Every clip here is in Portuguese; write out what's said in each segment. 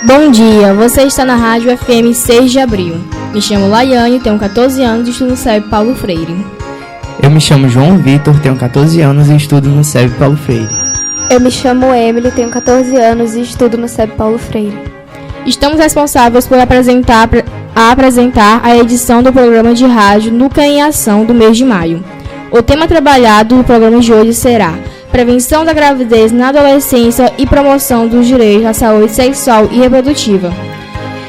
Bom dia, você está na Rádio FM 6 de Abril. Me chamo Laiane, tenho 14 anos e estudo no SEB Paulo Freire. Eu me chamo João Vitor, tenho 14 anos e estudo no SEB Paulo Freire. Eu me chamo Emily, tenho 14 anos e estudo no SEB Paulo Freire. Estamos responsáveis por apresentar a edição do programa de rádio Nuca em Ação do mês de maio. O tema trabalhado no programa de hoje será Prevenção da gravidez na adolescência e promoção dos direitos à saúde sexual e reprodutiva.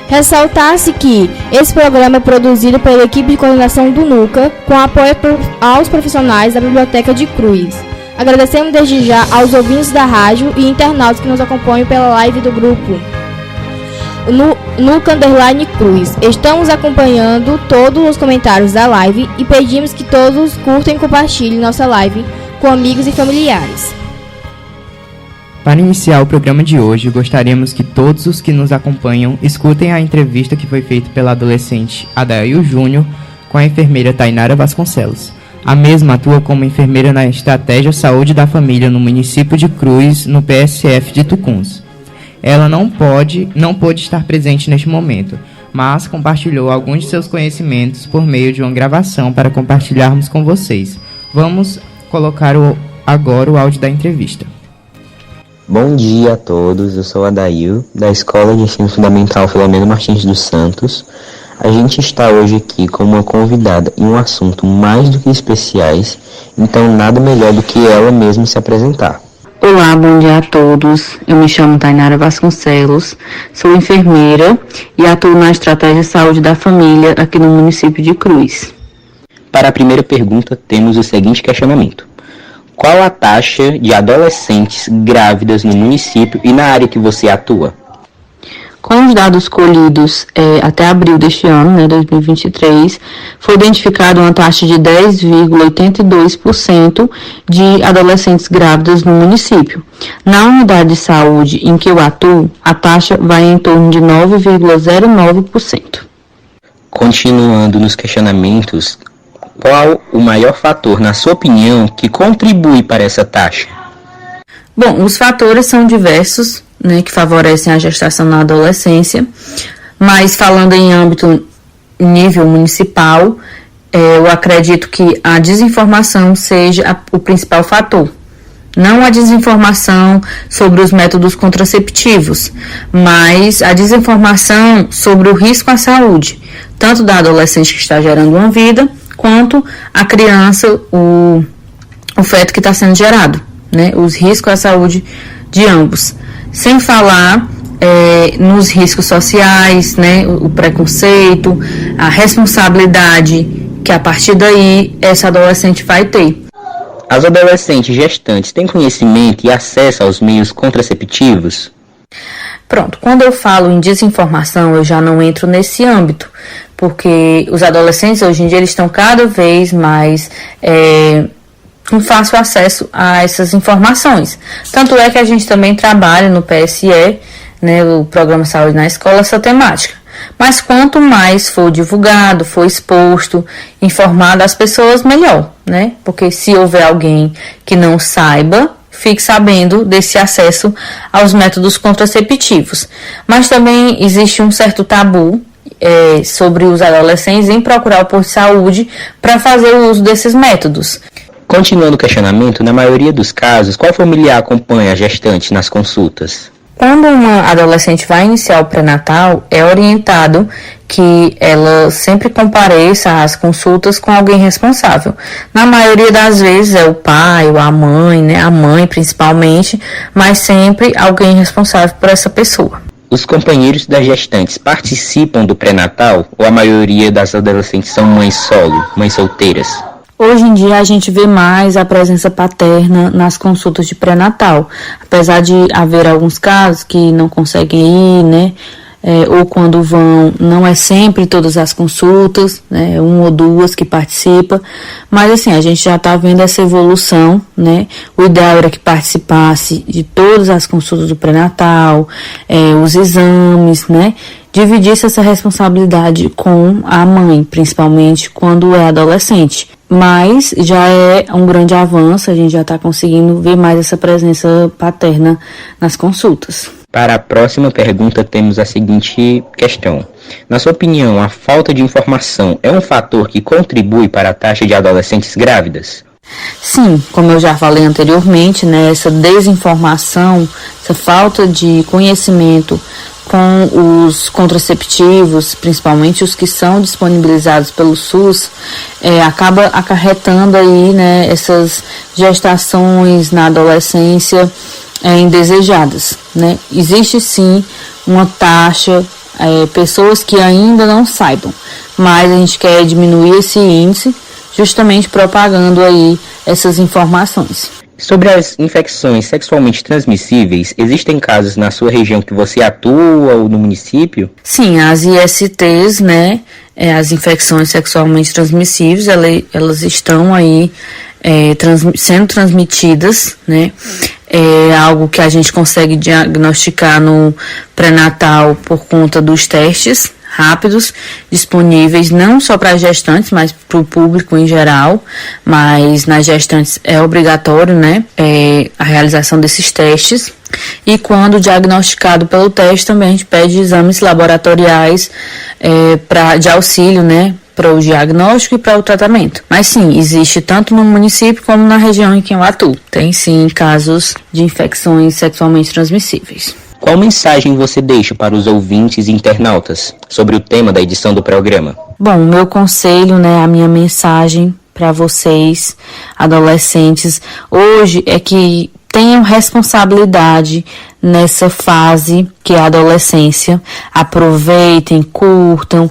Ressaltar-se que esse programa é produzido pela equipe de coordenação do NUCA, com apoio aos profissionais da Biblioteca de Cruz. Agradecemos desde já aos ouvintes da rádio e internautas que nos acompanham pela live do grupo NUCA_Cruz. Estamos acompanhando todos os comentários da live e pedimos que todos curtam e compartilhem nossa live com amigos e familiares. Para iniciar o programa de hoje, gostaríamos que todos os que nos acompanham escutem a entrevista que foi feita pela adolescente Adail Júnior com a enfermeira Tainara Vasconcelos. A mesma atua como enfermeira na Estratégia Saúde da Família no município de Cruz, no PSF de Tucuns. Ela não pôde estar presente neste momento, mas compartilhou alguns de seus conhecimentos por meio de uma gravação para compartilharmos com vocês. Vamos colocar agora o áudio da entrevista. Bom dia a todos, eu sou Adail, da Escola de Ensino Fundamental Filomeno Martins dos Santos. A gente está hoje aqui com uma convidada em um assunto mais do que especiais, então nada melhor do que ela mesma se apresentar. Olá, bom dia a todos. Eu me chamo Tainara Vasconcelos, sou enfermeira e atuo na Estratégia Saúde da Família aqui no município de Cruz. Para a primeira pergunta, temos o seguinte questionamento. Qual a taxa de adolescentes grávidas no município e na área que você atua? Com os dados colhidos até abril deste ano, 2023, foi identificada uma taxa de 10,82% de adolescentes grávidas no município. Na unidade de saúde em que eu atuo, a taxa vai em torno de 9,09%. Continuando nos questionamentos, qual o maior fator, na sua opinião, que contribui para essa taxa? Bom, os fatores são diversos, que favorecem a gestação na adolescência, mas falando em âmbito nível municipal, eu acredito que a desinformação seja o principal fator. Não a desinformação sobre os métodos contraceptivos, mas a desinformação sobre o risco à saúde, tanto da adolescente que está gerando uma vida, quanto a criança, o feto que está sendo gerado, os riscos à saúde de ambos. Sem falar nos riscos sociais, o preconceito, a responsabilidade que a partir daí essa adolescente vai ter. As adolescentes gestantes têm conhecimento e acesso aos meios contraceptivos? Pronto, quando eu falo em desinformação, eu já não entro nesse âmbito, porque os adolescentes hoje em dia eles estão cada vez mais com fácil acesso a essas informações. Tanto é que a gente também trabalha no PSE, o Programa Saúde na Escola, essa temática. Mas quanto mais for divulgado, for exposto, informado às pessoas, melhor, Porque se houver alguém que não saiba, fique sabendo desse acesso aos métodos contraceptivos. Mas também existe um certo tabu sobre os adolescentes em procurar o posto de saúde para fazer o uso desses métodos. Continuando o questionamento, na maioria dos casos, qual familiar acompanha a gestante nas consultas? Quando uma adolescente vai iniciar o pré-natal, é orientado que ela sempre compareça às consultas com alguém responsável. Na maioria das vezes é o pai ou a mãe, a mãe principalmente, mas sempre alguém responsável por essa pessoa. Os companheiros das gestantes participam do pré-natal ou a maioria das adolescentes são mães solo, mães solteiras? Hoje em dia a gente vê mais a presença paterna nas consultas de pré-natal, apesar de haver alguns casos que não conseguem ir, ou quando vão, não é sempre todas as consultas, uma ou duas que participa, mas assim, a gente já está vendo essa evolução, O ideal era que participasse de todas as consultas do pré-natal, os exames, dividisse essa responsabilidade com a mãe, principalmente quando é adolescente. Mas já é um grande avanço, a gente já está conseguindo ver mais essa presença paterna nas consultas. Para a próxima pergunta, temos a seguinte questão. Na sua opinião, a falta de informação é um fator que contribui para a taxa de adolescentes grávidas? Sim, como eu já falei anteriormente, né, essa desinformação, essa falta de conhecimento com os contraceptivos, principalmente os que são disponibilizados pelo SUS, acaba acarretando aí, né, essas gestações na adolescência indesejadas, né? Existe sim uma taxa, pessoas que ainda não saibam, mas a gente quer diminuir esse índice justamente propagando aí essas informações. Sobre as infecções sexualmente transmissíveis, existem casos na sua região que você atua ou no município? Sim, as ISTs, né, as infecções sexualmente transmissíveis, elas estão aí sendo transmitidas, né, é algo que a gente consegue diagnosticar no pré-natal por conta dos testes rápidos, disponíveis não só para gestantes, mas para o público em geral, mas nas gestantes é obrigatório, né, a realização desses testes, e quando diagnosticado pelo teste também a gente pede exames laboratoriais de auxílio, né, para o diagnóstico e para o tratamento. Mas sim, existe tanto no município como na região em que eu atuo. Tem sim casos de infecções sexualmente transmissíveis. Qual mensagem você deixa para os ouvintes e internautas sobre o tema da edição do programa? Bom, o meu conselho, né, a minha mensagem para vocês, adolescentes, hoje é que tenham responsabilidade nessa fase que é a adolescência. Aproveitem, curtam,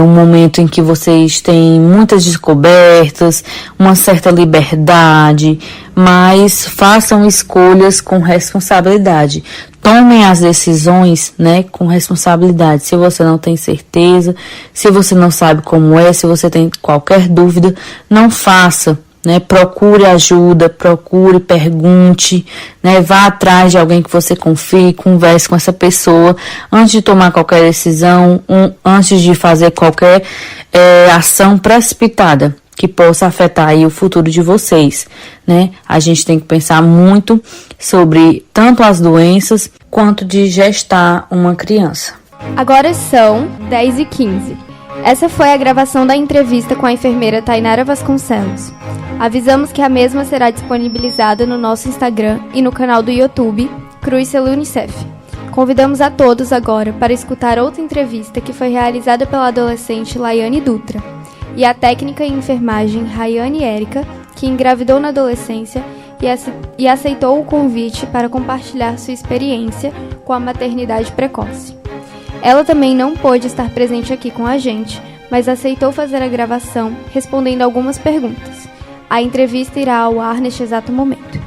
um momento em que vocês têm muitas descobertas, uma certa liberdade, mas façam escolhas com responsabilidade. Tomem as decisões, né, com responsabilidade. Se você não tem certeza, se você não sabe como se você tem qualquer dúvida, não faça. Né, procure ajuda, pergunte, né, vá atrás de alguém que você confie, converse com essa pessoa antes de tomar qualquer decisão, antes de fazer qualquer ação precipitada que possa afetar aí o futuro de vocês, né? A gente tem que pensar muito sobre tanto as doenças quanto de gestar uma criança. Agora são 10h15. Essa foi a gravação da entrevista com a enfermeira Tainara Vasconcelos. Avisamos que a mesma será disponibilizada no nosso Instagram e no canal do YouTube, Cruz Selo Unicef. Convidamos a todos agora para escutar outra entrevista que foi realizada pela adolescente Laiane Dutra e a técnica em enfermagem Rayane Érica, que engravidou na adolescência e aceitou o convite para compartilhar sua experiência com a maternidade precoce. Ela também não pôde estar presente aqui com a gente, mas aceitou fazer a gravação respondendo algumas perguntas. A entrevista irá ao ar neste exato momento.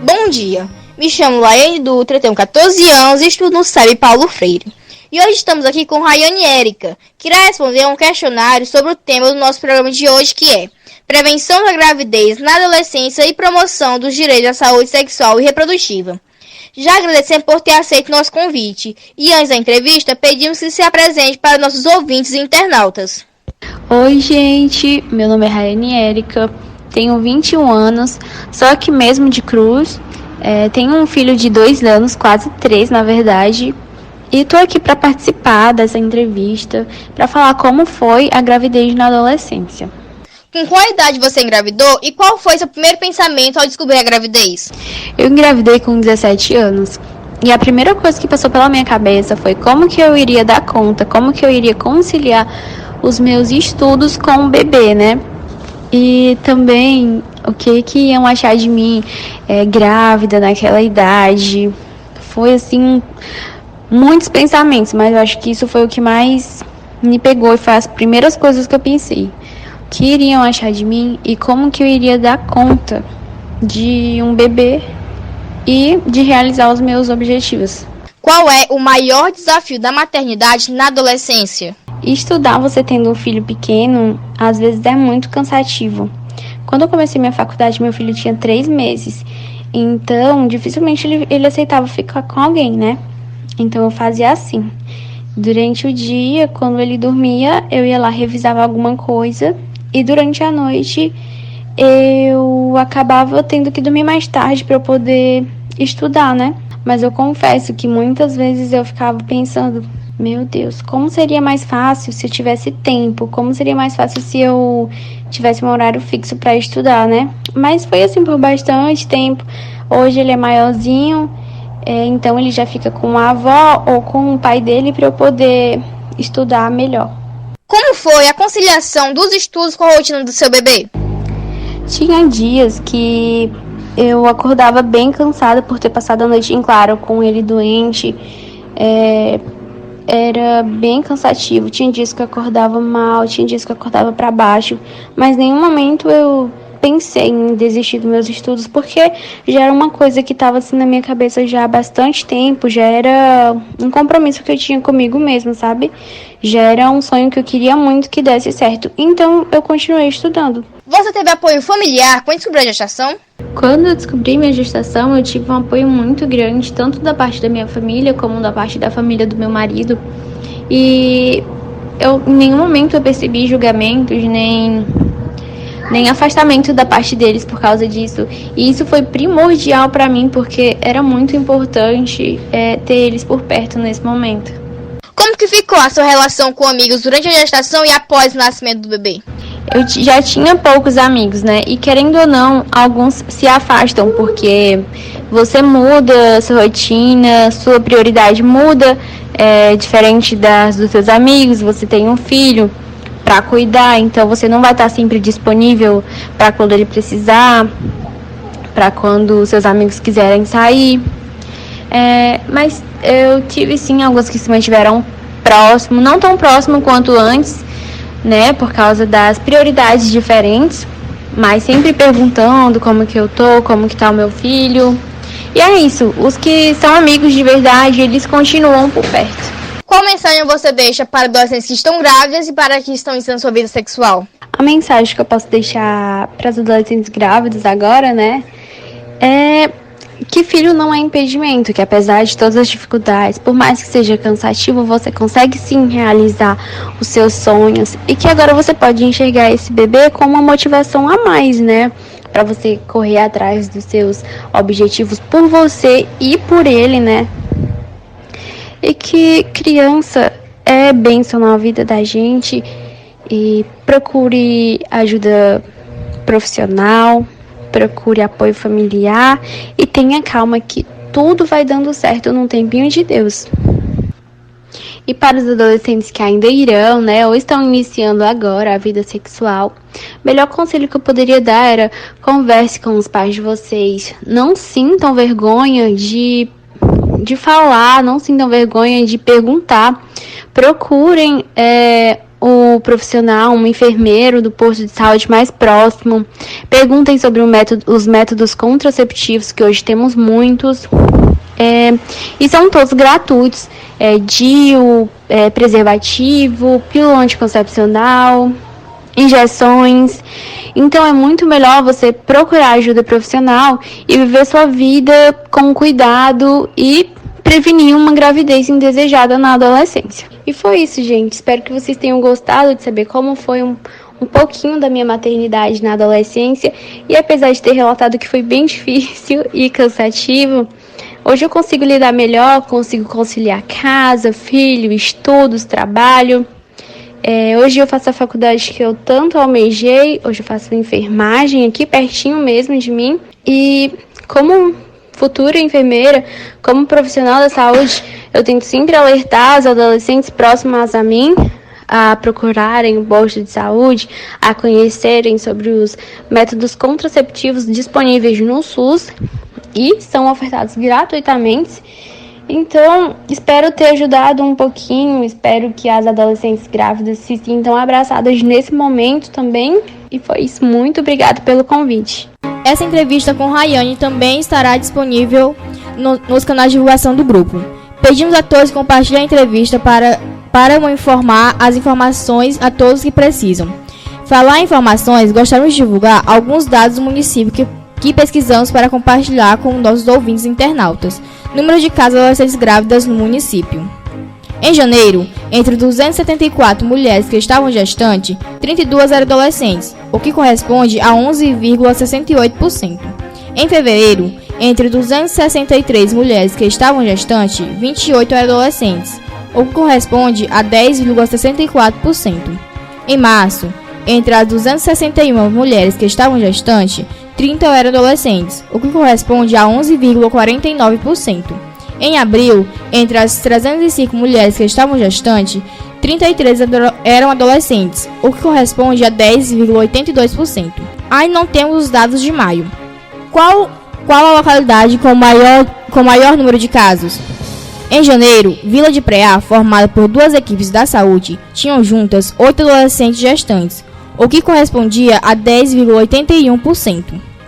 Bom dia, me chamo Laiane Dutra, tenho 14 anos e estudo no SEB Paulo Freire. E hoje estamos aqui com Rayane Érica, que irá responder a um questionário sobre o tema do nosso programa de hoje, que é Prevenção da gravidez na adolescência e promoção dos direitos à saúde sexual e reprodutiva. Já agradecemos por ter aceito nosso convite. E antes da entrevista, pedimos que se apresente para nossos ouvintes e internautas. Oi, gente. Meu nome é Rayane Érica. Tenho 21 anos, sou aqui mesmo de Cruz. Tenho um filho de 2 anos, quase 3 na verdade. E estou aqui para participar dessa entrevista, para falar como foi a gravidez na adolescência. Com qual idade você engravidou e qual foi seu primeiro pensamento ao descobrir a gravidez? Eu engravidei com 17 anos e a primeira coisa que passou pela minha cabeça foi como que eu iria dar conta, como que eu iria conciliar os meus estudos com o bebê, né? E também o que iam achar de mim grávida naquela idade. Foi assim, muitos pensamentos, mas eu acho que isso foi o que mais me pegou e foi as primeiras coisas que eu pensei. O que iriam achar de mim e como que eu iria dar conta de um bebê e de realizar os meus objetivos. Qual é o maior desafio da maternidade na adolescência? Estudar você tendo um filho pequeno, às vezes é muito cansativo. Quando eu comecei minha faculdade, meu filho tinha 3 meses. Então, dificilmente ele aceitava ficar com alguém, né? Então, eu fazia assim. Durante o dia, quando ele dormia, eu ia lá, revisava alguma coisa. E durante a noite, eu acabava tendo que dormir mais tarde para eu poder estudar, né? Mas eu confesso que muitas vezes eu ficava pensando, meu Deus, como seria mais fácil se eu tivesse tempo? Como seria mais fácil se eu tivesse um horário fixo para estudar, né? Mas foi assim por bastante tempo. Hoje ele é maiorzinho, então ele já fica com a avó ou com o pai dele para eu poder estudar melhor. Como foi a conciliação dos estudos com a rotina do seu bebê? Tinha dias que eu acordava bem cansada por ter passado a noite em claro com ele doente. Era bem cansativo. Tinha dias que eu acordava mal, tinha dias que eu acordava para baixo, mas em nenhum momento eu pensei em desistir dos meus estudos, porque já era uma coisa que estava assim na minha cabeça já há bastante tempo, já era um compromisso que eu tinha comigo mesma, sabe? Já era um sonho que eu queria muito que desse certo. Então eu continuei estudando. Você teve apoio familiar quando descobriu a gestação? Quando eu descobri minha gestação, eu tive um apoio muito grande, tanto da parte da minha família, como da parte da família do meu marido. E em nenhum momento eu percebi julgamentos, nem afastamento da parte deles por causa disso. E isso foi primordial para mim, porque era muito importante ter eles por perto nesse momento. Como que ficou a sua relação com amigos durante a gestação e após o nascimento do bebê? Eu já tinha poucos amigos, né? E querendo ou não, alguns se afastam, porque você muda sua rotina, sua prioridade muda, diferente dos seus amigos. Você tem um filho para cuidar, então você não vai estar sempre disponível para quando ele precisar, para quando seus amigos quiserem sair. Mas eu tive sim alguns que se mantiveram próximo, não tão próximo quanto antes, né, por causa das prioridades diferentes, mas sempre perguntando como que eu tô, como que tá o meu filho. E é isso, os que são amigos de verdade, eles continuam por perto. Qual mensagem você deixa para adolescentes que estão grávidas e para que estão iniciando sua vida sexual? A mensagem que eu posso deixar para as adolescentes grávidas agora, né, é que filho não é impedimento, que apesar de todas as dificuldades, por mais que seja cansativo, você consegue sim realizar os seus sonhos e que agora você pode enxergar esse bebê como uma motivação a mais, né? Para você correr atrás dos seus objetivos por você e por ele, né? E que criança é bênção na vida da gente e procure ajuda profissional, procure apoio familiar e tenha calma que tudo vai dando certo num tempinho de Deus. E para os adolescentes que ainda irão, né, ou estão iniciando agora a vida sexual, o melhor conselho que eu poderia dar era converse com os pais de vocês. Não sintam vergonha de falar, não sintam vergonha de perguntar. Procurem o profissional, um enfermeiro do posto de saúde mais próximo. Perguntem sobre os métodos contraceptivos, que hoje temos muitos. E são todos gratuitos. DIU, preservativo, pílula anticoncepcional, injeções. Então é muito melhor você procurar ajuda profissional e viver sua vida com cuidado e prevenir uma gravidez indesejada na adolescência. E foi isso, gente. Espero que vocês tenham gostado de saber como foi um pouquinho da minha maternidade na adolescência. E apesar de ter relatado que foi bem difícil e cansativo, hoje eu consigo lidar melhor, consigo conciliar casa, filho, estudos, trabalho. Hoje eu faço a faculdade que eu tanto almejei. Hoje eu faço enfermagem aqui pertinho mesmo de mim. E como futura enfermeira, como profissional da saúde, eu tento sempre alertar os adolescentes próximos a mim a procurarem o posto de saúde, a conhecerem sobre os métodos contraceptivos disponíveis no SUS e são ofertados gratuitamente. Então, espero ter ajudado um pouquinho, espero que as adolescentes grávidas se sintam abraçadas nesse momento também. E foi isso, muito obrigada pelo convite. Essa entrevista com Rayane também estará disponível nos canais de divulgação do grupo. Pedimos a todos que compartilhem a entrevista para informar as informações a todos que precisam. Falar em informações, gostaríamos de divulgar alguns dados do município que pesquisamos para compartilhar com nossos ouvintes internautas. Número de casos de adolescentes grávidas no município. Em janeiro, entre 274 mulheres que estavam gestantes, 32 eram adolescentes, o que corresponde a 11,68%. Em fevereiro, Entre 263 mulheres que estavam gestantes, 28 eram adolescentes, o que corresponde a 10,64%. Em março, entre as 261 mulheres que estavam gestantes, 30 eram adolescentes, o que corresponde a 11,49%. Em abril, entre as 305 mulheres que estavam gestantes, 33 eram adolescentes, o que corresponde a 10,82%. Ainda não temos os dados de maio. Qual a localidade com maior número de casos? Em janeiro, Vila de Preá, formada por 2 equipes da saúde, tinham juntas 8 adolescentes gestantes, o que correspondia a 10,81%.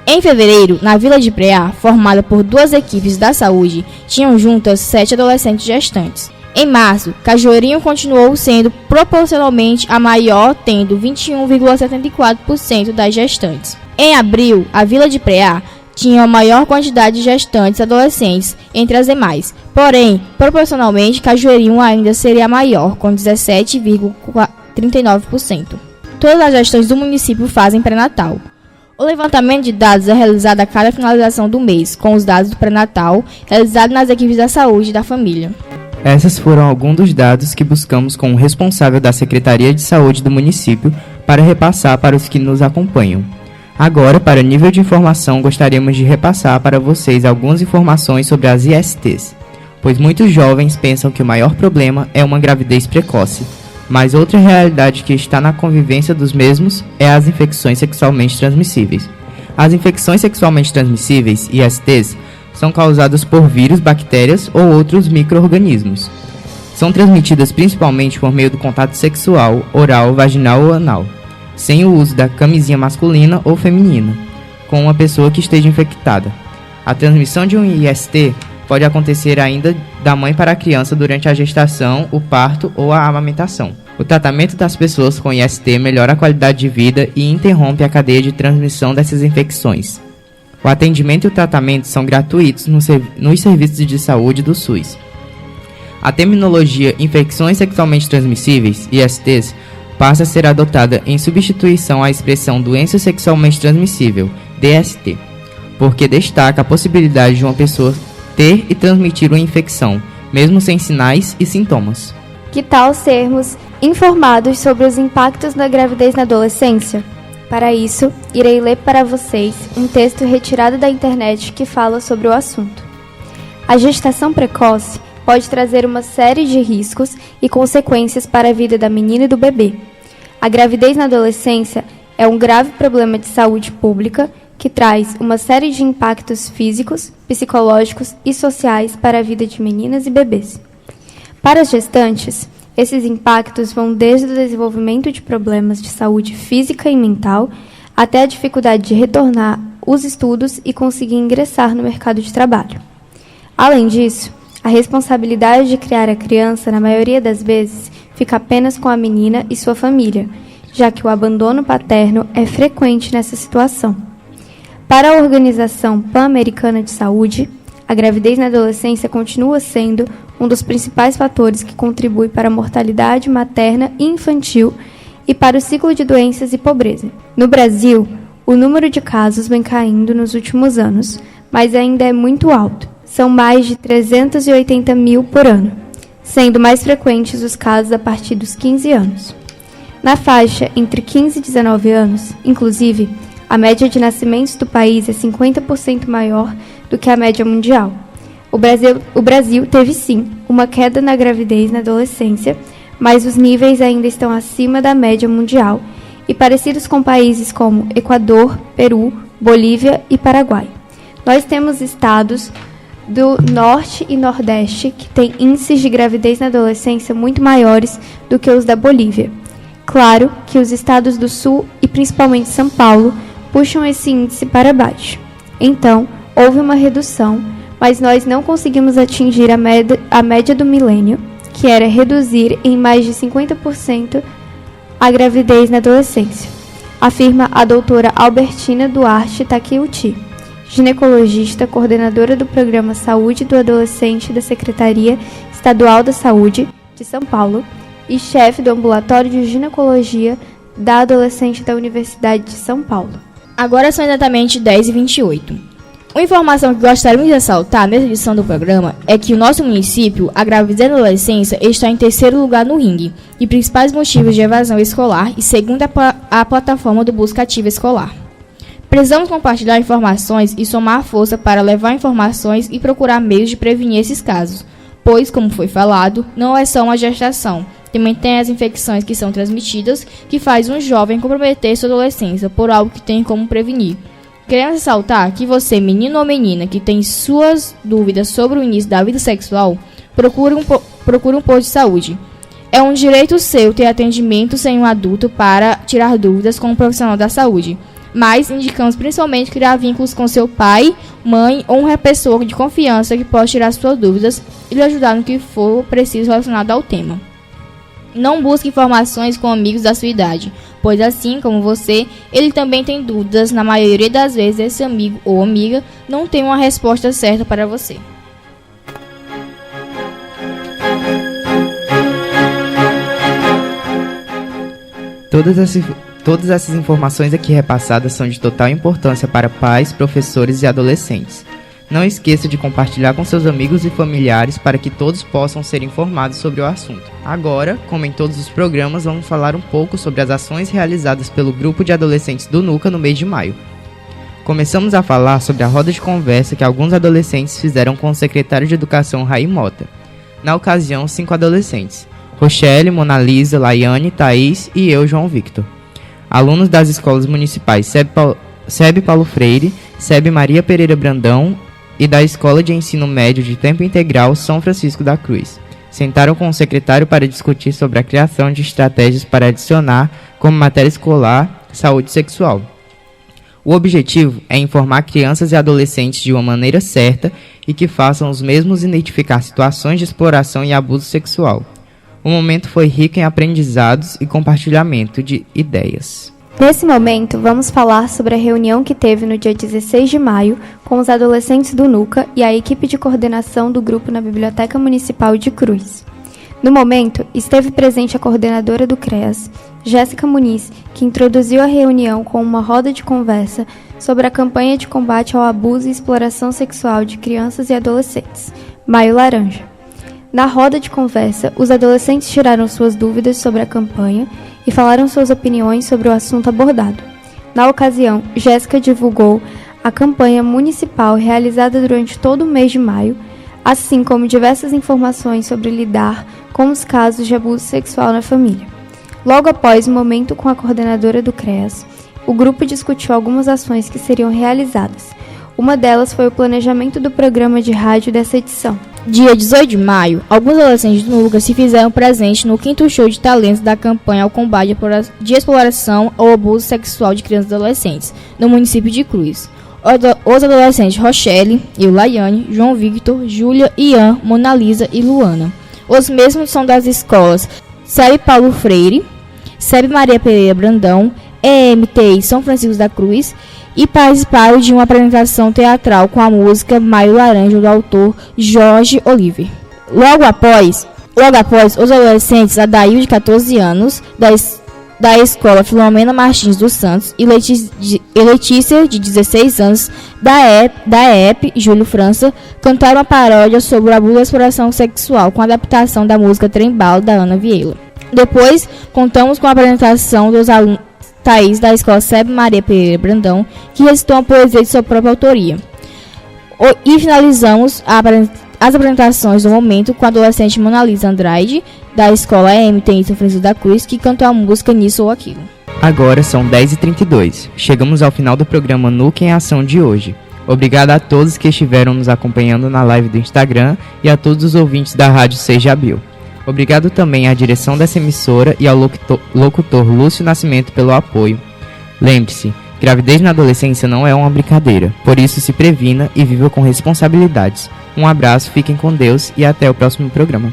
Em fevereiro, na Vila de Preá, formada por 2 equipes da saúde, tinham juntas 7 adolescentes gestantes. Em março, Cajueirinho continuou sendo proporcionalmente a maior, tendo 21,74% das gestantes. Em abril, a Vila de Preá tinha a maior quantidade de gestantes adolescentes entre as demais. Porém, proporcionalmente, Cajueirinho ainda seria maior, com 17,39%. Todas as gestantes do município fazem pré-natal. O levantamento de dados é realizado a cada finalização do mês, com os dados do pré-natal realizados nas equipes da saúde e da família. Esses foram alguns dos dados que buscamos com o responsável da Secretaria de Saúde do município para repassar para os que nos acompanham. Agora, para nível de informação, gostaríamos de repassar para vocês algumas informações sobre as ISTs, pois muitos jovens pensam que o maior problema é uma gravidez precoce, mas outra realidade que está na convivência dos mesmos é as infecções sexualmente transmissíveis. As infecções sexualmente transmissíveis, ISTs, são causadas por vírus, bactérias ou outros micro-organismos. São transmitidas principalmente por meio do contato sexual, oral, vaginal ou anal, sem o uso da camisinha masculina ou feminina, com uma pessoa que esteja infectada. A transmissão de um IST pode acontecer ainda da mãe para a criança durante a gestação, o parto ou a amamentação. O tratamento das pessoas com IST melhora a qualidade de vida e interrompe a cadeia de transmissão dessas infecções. O atendimento e o tratamento são gratuitos nos serviços de saúde do SUS. A terminologia infecções sexualmente transmissíveis, ISTs, passa a ser adotada em substituição à expressão doença sexualmente transmissível, DST, porque destaca a possibilidade de uma pessoa ter e transmitir uma infecção, mesmo sem sinais e sintomas. Que tal sermos informados sobre os impactos da gravidez na adolescência? Para isso, irei ler para vocês um texto retirado da internet que fala sobre o assunto. A gestação precoce pode trazer uma série de riscos e consequências para a vida da menina e do bebê. A gravidez na adolescência é um grave problema de saúde pública que traz uma série de impactos físicos, psicológicos e sociais para a vida de meninas e bebês. Para as gestantes, esses impactos vão desde o desenvolvimento de problemas de saúde física e mental até a dificuldade de retornar os estudos e conseguir ingressar no mercado de trabalho. Além disso, a responsabilidade de criar a criança, na maioria das vezes, fica apenas com a menina e sua família, já que o abandono paterno é frequente nessa situação. Para a Organização Pan-Americana de Saúde, a gravidez na adolescência continua sendo um dos principais fatores que contribui para a mortalidade materna e infantil e para o ciclo de doenças e pobreza. No Brasil, o número de casos vem caindo nos últimos anos, mas ainda é muito alto. São mais de 380 mil por ano, sendo mais frequentes os casos a partir dos 15 anos. Na faixa entre 15 e 19 anos, inclusive, a média de nascimentos do país é 50% maior do que a média mundial. O Brasil teve sim uma queda na gravidez na adolescência, mas os níveis ainda estão acima da média mundial e parecidos com países como Equador, Peru, Bolívia e Paraguai. Nós temos estados do Norte e Nordeste que têm índices de gravidez na adolescência muito maiores do que os da Bolívia. Claro que os estados do Sul e principalmente São Paulo puxam esse índice para baixo. Então, houve uma redução, mas nós não conseguimos atingir a média do milênio, que era reduzir em mais de 50% a gravidez na adolescência, afirma a doutora Albertina Duarte Takeuchi, ginecologista, coordenadora do Programa Saúde do Adolescente da Secretaria Estadual da Saúde de São Paulo e chefe do Ambulatório de Ginecologia da Adolescente da Universidade de São Paulo. Agora são exatamente 10h28. Uma informação que gostaríamos de ressaltar nessa edição do programa é que o nosso município, a gravidez na adolescência, está em terceiro lugar no ringue de principais motivos de evasão escolar e segundo a plataforma do Busca Ativa Escolar. Precisamos compartilhar informações e somar força para levar informações e procurar meios de prevenir esses casos, pois, como foi falado, não é só uma gestação, também tem as infecções que são transmitidas que faz um jovem comprometer sua adolescência por algo que tem como prevenir. Queremos ressaltar que você, menino ou menina, que tem suas dúvidas sobre o início da vida sexual, procure um posto de saúde. É um direito seu ter atendimento sem um adulto para tirar dúvidas com um profissional da saúde, mas indicamos principalmente criar vínculos com seu pai, mãe ou uma pessoa de confiança que possa tirar suas dúvidas e lhe ajudar no que for preciso relacionado ao tema. Não busque informações com amigos da sua idade, pois assim como você, ele também tem dúvidas. Na maioria das vezes, esse amigo ou amiga não tem uma resposta certa para você. Todas essas informações aqui repassadas são de total importância para pais, professores e adolescentes. Não esqueça de compartilhar com seus amigos e familiares para que todos possam ser informados sobre o assunto. Agora, como em todos os programas, vamos falar um pouco sobre as ações realizadas pelo grupo de adolescentes do NUCA no mês de maio. Começamos a falar sobre a roda de conversa que alguns adolescentes fizeram com o secretário de Educação, Raí Mota. Na ocasião, 5 adolescentes: Rochelle, Mona Lisa, Laiane, Thaís e eu, João Victor. Alunos das escolas municipais SEB Paulo Freire, SEB Maria Pereira Brandão e da Escola de Ensino Médio de Tempo Integral São Francisco da Cruz. Sentaram com o secretário para discutir sobre a criação de estratégias para adicionar como matéria escolar saúde sexual. O objetivo é informar crianças e adolescentes de uma maneira certa e que façam os mesmos identificar situações de exploração e abuso sexual. O momento foi rico em aprendizados e compartilhamento de ideias. Nesse momento, vamos falar sobre a reunião que teve no dia 16 de maio com os adolescentes do NUCA e a equipe de coordenação do grupo na Biblioteca Municipal de Cruz. No momento, esteve presente a coordenadora do CREAS, Jéssica Muniz, que introduziu a reunião com uma roda de conversa sobre a campanha de combate ao abuso e exploração sexual de crianças e adolescentes, Maio Laranja. Na roda de conversa, os adolescentes tiraram suas dúvidas sobre a campanha e falaram suas opiniões sobre o assunto abordado. Na ocasião, Jéssica divulgou a campanha municipal realizada durante todo o mês de maio, assim como diversas informações sobre lidar com os casos de abuso sexual na família. Logo após o momento com a coordenadora do CREAS, o grupo discutiu algumas ações que seriam realizadas. Uma delas foi o planejamento do programa de rádio dessa edição. Dia 18 de maio, alguns adolescentes do NUCA se fizeram presentes no 5º show de talentos da campanha ao combate de exploração ao abuso sexual de crianças e adolescentes, no município de Cruz. Os adolescentes Rochelle, Laiane, João Victor, Júlia, Ian, Mona Lisa e Luana. Os mesmos são das escolas SEB Paulo Freire, SEB Maria Pereira Brandão, EMTI São Francisco da Cruz, e participaram de uma apresentação teatral com a música Maio Laranja, do autor Jorge Oliver. Logo após, os adolescentes Adail, de 14 anos, da escola Filomena Martins dos Santos, e Letícia, de 16 anos, da EEP Júlio França, cantaram uma paródia sobre o abuso e exploração sexual com a adaptação da música Trem Bala, da Ana Vieira. Depois, contamos com a apresentação dos alunos Thaís, da escola SEB Maria Pereira Brandão, que recitou uma poesia de sua própria autoria. E finalizamos as apresentações do momento com a adolescente Mona Lisa Andrade, da escola EMTI São Francisco da Cruz, que cantou a música Nisso ou Aquilo. Agora são 10h32. Chegamos ao final do programa NUCA em Ação de hoje. Obrigado a todos que estiveram nos acompanhando na live do Instagram e a todos os ouvintes da Rádio Seja Bio. Obrigado também à direção dessa emissora e ao locutor Lúcio Nascimento pelo apoio. Lembre-se, gravidez na adolescência não é uma brincadeira, por isso se previna e viva com responsabilidades. Um abraço, fiquem com Deus e até o próximo programa.